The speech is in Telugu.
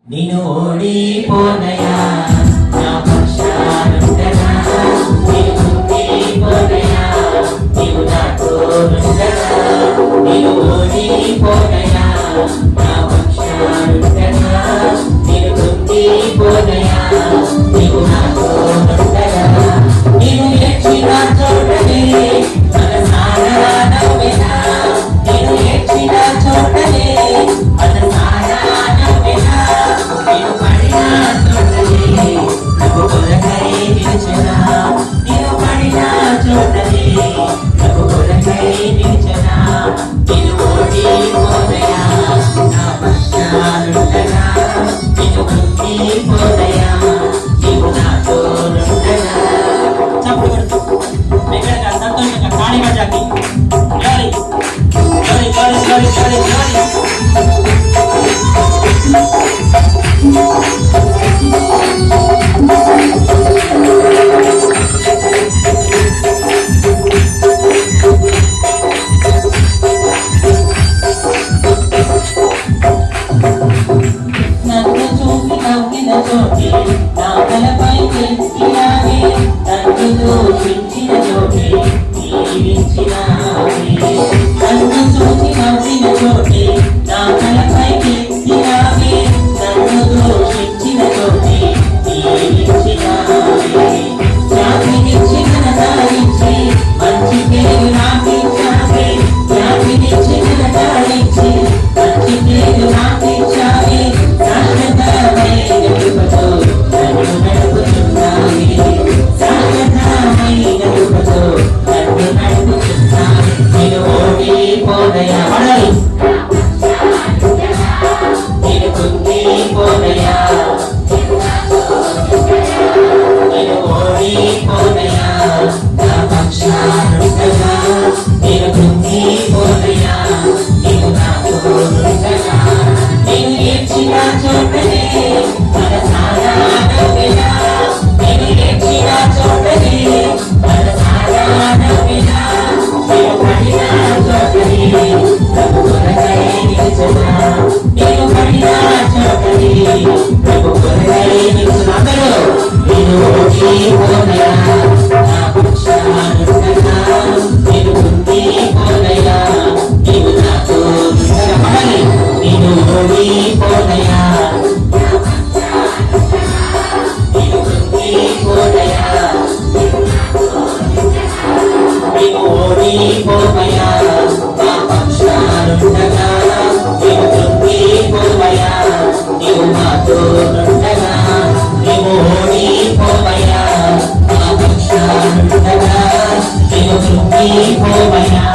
నిన్ను ఓడిపోనయా నా పక్షానుండగా నిన్ను ఓడిపోనయా నీవు నాతో ఉండగా నిన్ను ఓడిపోనయా నా పక్షానుండగా నిన్ను ఓడిపోనయా నీవు నాతో ఉండగా నిన్ను ఎచ్చిన చోటనే మనసారా నవ్వెనా నిన్ను ఎచ్చిన చోటనే మనసారా నవ్వెనా నిన్ను పడిన చోటనే నాకు కొరకై నిలిచెనా నిన్ను పడిన చోటనే నాకు కొరకై నిలిచెనా నిన్ను ఓడిపోనయా నా పక్షానుండగా నిన్ను ఓడిపోనయా నీవు నాతో ఉండగా చప్పుడు కొడుతూ ఎక్కడికా సంతోషంగా కాళీగా జాకి గాలి గాలి గాలి గాలి గాలి గాలి నన్ను చూసి నవ్విన చోటి నా తలపై ఎత్తినావే నన్ను దూషించిన చోటి జీవించినావే నన్ను చూసి నవ్విన చోటి నా తలపై ఎత్తినావే నన్ను దూషించిన చోటి జీవించినావే ఖ్యాతినిచ్చి ఘనతనిచ్చి మంచి పేరు నాకిచ్చావే ఖ్యాతినిచ్చి ఘనతనిచ్చి మంచి పేరు నాకిచ్చావే శాశ్వతమైన కృపతో నన్ను నడుపుతున్నావే శాశ్వతమైన కృపతో నన్ను నడుపుతున్నావే నేను ఓడిపోనయా పడాలి నేను కుంగిపోనయా నేను ఓడిపోనయా నా పక్షానుండగా నేను కుంగిపోనయా నీవు నాతో ఉండగా నేను ఏడ్చిన చోటనే మనసారా నవ్వెనా నేను ఏడ్చిన చోటనే మనసారా నవ్వెనా నేను పడిన చోటనే ప్రభు కొరకై నిలిచెనా నేను పడిన చోటనే ప్రభు కొరకై నిలిచెనా అందరూ నేను ఓడిపోనయా నా పక్షానుండగా నేను కుంగిపోనయా నీవు నాతో ఉండగా పడాలి నేను ఓడిపోనయా నేను కుంగిపోనయా నేను ఓడిపోనయా నా పక్షానుండగా నేను కుంగిపోనయా నీవు నాతో ఉండగా నేను ఓడిపోనయా నా పక్షానుండగా నేను కుంగిపోనయా